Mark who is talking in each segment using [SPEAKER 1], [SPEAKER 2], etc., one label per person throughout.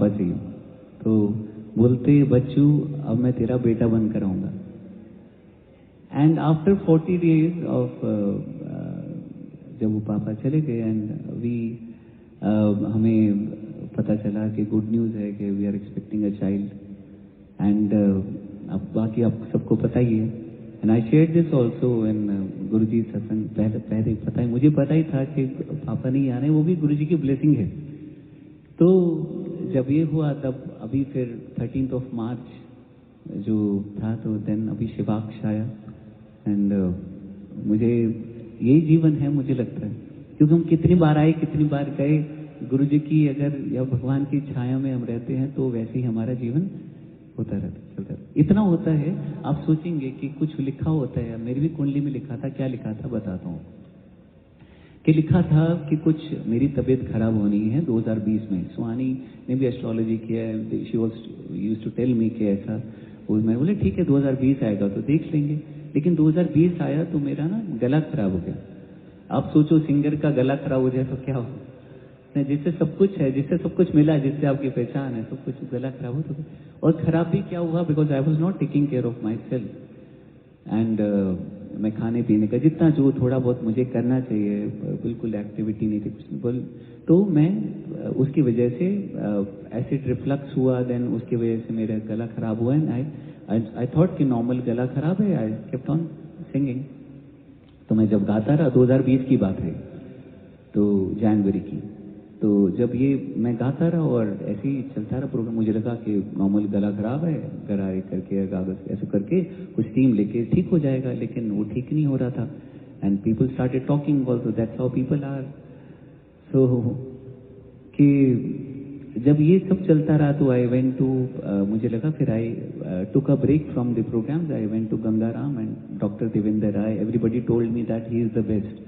[SPEAKER 1] पापा से ही। तो बोलते बच्चू अब मैं तेरा बेटा बनकर आऊँगा। एंड आफ्टर 40 days ऑफ जब वो पापा चले गए एंड हमें पता चला कि गुड न्यूज़ है कि we are expecting a child. And अब बाकी आप सबको पता ही है। And I share this also in Guruji satsang. पहले पता ही, मुझे पता ही था कि पापा नहीं आ रहे, वो भी गुरुजी की ब्लेसिंग है। तो जब ये हुआ तब अभी फिर 13th of March जो था, तो देन अभी शिवाक्ष आया। एंड मुझे यही जीवन है, मुझे लगता है, क्योंकि हम कितनी बार आए, कितनी बार गए। गुरुजी की अगर या भगवान की छाया में हम रहते हैं तो वैसे ही हमारा जीवन होता रहता, चलता रहता। इतना होता है, आप सोचेंगे कि कुछ लिखा होता है। मेरी भी कुंडली में लिखा था, क्या लिखा था बताता हूँ। कि लिखा था कि कुछ मेरी तबीयत खराब होनी है 2020 में। स्वानी ने भी एस्ट्रोलॉजी किया है, she used to tell me कि ऐसा। और मैं बोले ठीक है 2020 आएगा तो देख लेंगे। लेकिन 2020 आया तो मेरा ना गला खराब हो गया। आप सोचो सिंगर का गला खराब हो जाए तो क्या हो, जिससे सब कुछ है, जिससे सब कुछ मिला, जिससे आपकी पहचान है, सब कुछ, गला खराब हो तो। और खराब भी क्या हुआ, because I was not taking care of my self. And मैं खाने पीने का जितना जो थोड़ा बहुत मुझे करना चाहिए, बिल्कुल एक्टिविटी नहीं थी कुछ बोल। तो मैं उसकी वजह से एसिड रिफ्लक्स हुआ। देन उसकी वजह से मेरा गला खराब हुआ। एंड आई थॉट कि नॉर्मल गला खराब है। I kept on singing. तो मैं जब गाता रहा, 2020 की बात है, तो जनवरी की। तो जब ये मैं गाता रहा और ऐसे ही चलता रहा प्रोग्राम, मुझे लगा कि नॉर्मल गला खराब है, गरारे करके कागज ऐसे करके कुछ टीम लेके ठीक हो जाएगा। लेकिन वो ठीक नहीं हो रहा था। And people started talking also, that's how people are. So कि जब ये सब चलता रहा तो आई वेंट टू, मुझे लगा, फिर I took a break from the programs. I went to Gangaram and doctor Devendra Rai. Everybody told me that he is the best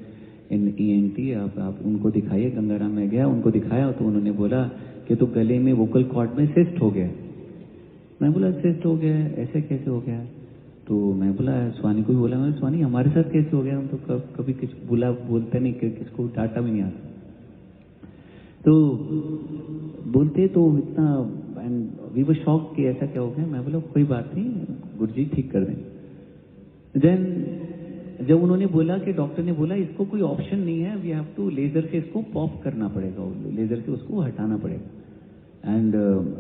[SPEAKER 1] in ENT। आप उनको दिखाइए। गंगाराम में गया, उनको दिखाया तो उन्होंने बोला कि तो गले में वोकल कॉर्ड में सिस्ट हो गया। मैं बोला सिस्ट हो गया, ऐसे कैसे हो गया? तो मैं बोला, स्वानी को भी बोला, मैं स्वानी हमारे साथ कैसे हो गया? हम तो कभी कुछ बोलते नहीं, किसको डांटा भी नहीं आता। तो बोलते तो इतना, एंड वी वर शॉक कि ऐसा क्या हो गया। मैं बोला कोई बात नहीं, गुरुजी ठीक कर दें। देन जब उन्होंने बोला कि डॉक्टर ने बोला इसको कोई ऑप्शन नहीं है, वी हैव टू लेजर से इसको पॉप करना पड़ेगा, लेजर से उसको हटाना पड़ेगा। एंड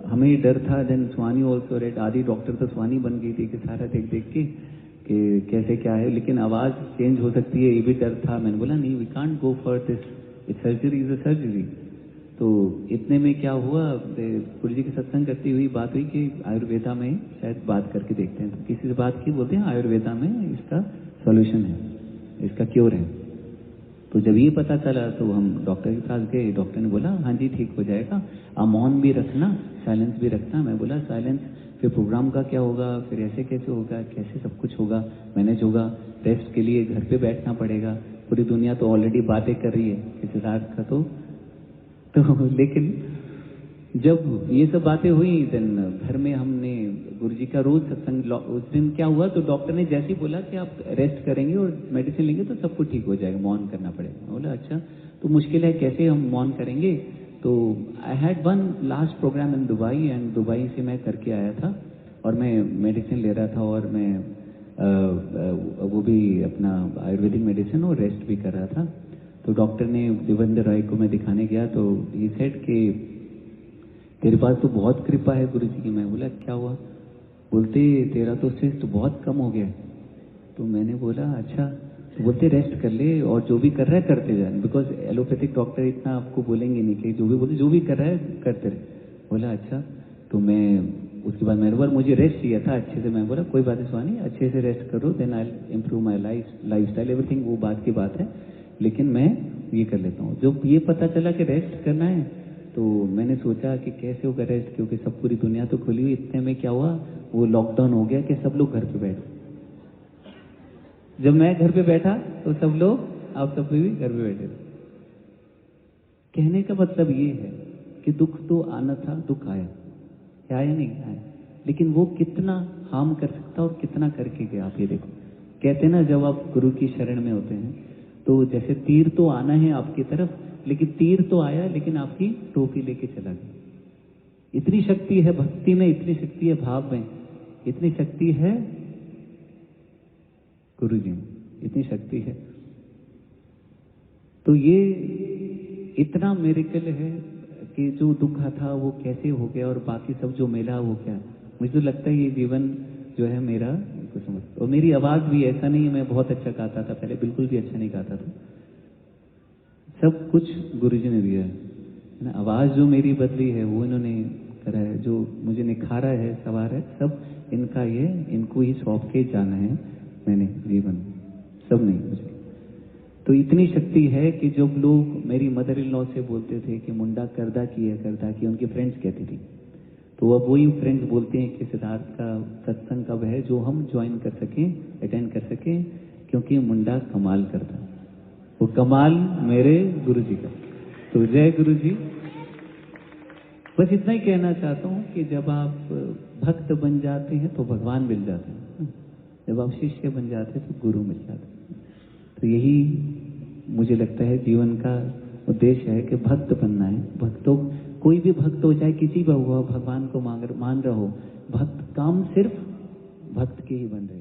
[SPEAKER 1] हमें डर था। देन स्वानी ऑल्सो रेड, आधी डॉक्टर तो स्वानी बन गई थी कि सारा देख देख के कि कैसे क्या है, लेकिन आवाज चेंज हो सकती है, ये भी डर था। मैंने बोला नहीं, we can't go for this, it surgery is a surgery. तो इतने में क्या हुआ, गुरुजी के सत्संग करती हुई बात हुई कि आयुर्वेदा में शायद बात करके देखते हैं। तो किसी से बात की, बोलते हैं आयुर्वेदा में इसका सॉल्यूशन है, इसका क्योर है। तो जब ये पता चला तो हम डॉक्टर के पास गए। डॉक्टर ने बोला हाँ जी ठीक हो जाएगा, आप मौन भी रखना, साइलेंस भी रखना। मैं बोला साइलेंस, फिर प्रोग्राम का क्या होगा, फिर ऐसे कैसे होगा, कैसे सब कुछ होगा, मैनेज होगा। रेस्ट के लिए घर पे बैठना पड़ेगा। पूरी दुनिया तो ऑलरेडी बातें कर रही है किसी रात का। तो लेकिन जब ये सब बातें हुई, देन घर में हमने गुरुजी का रोज सत्संग। उस दिन क्या हुआ, तो डॉक्टर ने जैसे ही बोला कि आप रेस्ट करेंगे और मेडिसिन लेंगे तो सब कुछ ठीक हो जाएगा, मौन करना पड़ेगा। बोला अच्छा, तो मुश्किल है, कैसे हम मौन करेंगे? तो I had one last programme in Dubai, and Dubai से मैं करके आया था और मैं मेडिसिन ले रहा था, और मैं वो भी अपना आयुर्वेदिक मेडिसिन और रेस्ट भी कर रहा था। तो डॉक्टर ने, देवेंद्र राय को मैं दिखाने गया, तो ही सेड कि तेरे पास तो बहुत कृपा है गुरुजी की। मैं बोला क्या हुआ? बोलते तेरा तो सिस्ट बहुत कम हो गया। तो मैंने बोला अच्छा। तो बोलते रेस्ट कर ले और जो भी कर रहा है करते जा, बिकॉज एलोपैथिक डॉक्टर इतना आपको बोलेंगे नहीं कि जो भी बोलते, जो भी कर रहा है करते रहे। बोला अच्छा। तो मैं उसके बाद मैंने बोला मुझे रेस्ट चाहिए था अच्छे से। मैं बोला कोई बात नहीं स्वामी, अच्छे से रेस्ट करो, then I improve my lifestyle everything, वो बात की बात है, लेकिन मैं ये कर लेता हूँ। जब ये पता चला कि रेस्ट करना है तो मैंने सोचा कि कैसे होगा रेस्ट, क्योंकि सब पूरी दुनिया तो खुली हुई। इतने में क्या हुआ, वो लॉकडाउन हो गया कि सब लोग घर पे बैठे। जब मैं घर पे बैठा तो सब लोग, आप सब भी घर पे बैठे। कहने का मतलब ये है कि दुख तो आना था, दुख आया, क्या आया नहीं आया, लेकिन वो कितना हार्म कर सकता और कितना करके गया आप ये देखो। कहते ना जब आप गुरु की शरण में होते हैं तो जैसे तीर तो आना है आपकी तरफ, लेकिन तीर तो आया लेकिन आपकी टोपी लेके चला गया। इतनी शक्ति है भक्ति में, इतनी शक्ति है भाव में, इतनी शक्ति है गुरु जी में, इतनी शक्ति है। तो ये इतना मिरेकल है कि जो दुख था वो कैसे हो गया और बाकी सब जो मिला वो क्या। मुझे तो लगता है ये जीवन जो है मेरा कुछ समझ। और मेरी आवाज भी ऐसा नहीं है मैं बहुत अच्छा गाता था पहले, बिल्कुल भी अच्छा नहीं गाता था। सब कुछ गुरुजी ने दिया है ना। आवाज जो मेरी बदली है वो इन्होंने करा है, जो मुझे निखारा है, सवार है, सब इनका ये, इनको ही सौंप के जाना है मैंने जीवन, सब नहीं मुझे। तो इतनी शक्ति है कि जब लोग मेरी मदर इन लॉ से बोलते थे कि मुंडा करदा की है, करदा की, उनकी फ्रेंड्स कहती थी, तो अब वही फ्रेंड्स बोलते हैं कि सिद्धार्थ का सत्संग कब है जो हम ज्वाइन कर सकें, अटेंड कर सकें, क्योंकि मुंडा कमाल करता, वो कमाल मेरे गुरुजी का। तो जय गुरुजी। बस इतना ही कहना चाहता हूँ कि जब आप भक्त बन जाते हैं तो भगवान मिल जाते हैं, जब आप शिष्य बन जाते हैं तो गुरु मिल जाते हैं। तो यही मुझे लगता है जीवन का उद्देश्य है कि भक्त बनना है। भक्तों, कोई भी भक्त हो, चाहे किसी भी हुआ, भगवान को मान रहा हो, भक्त काम सिर्फ भक्त के ही बन रहे।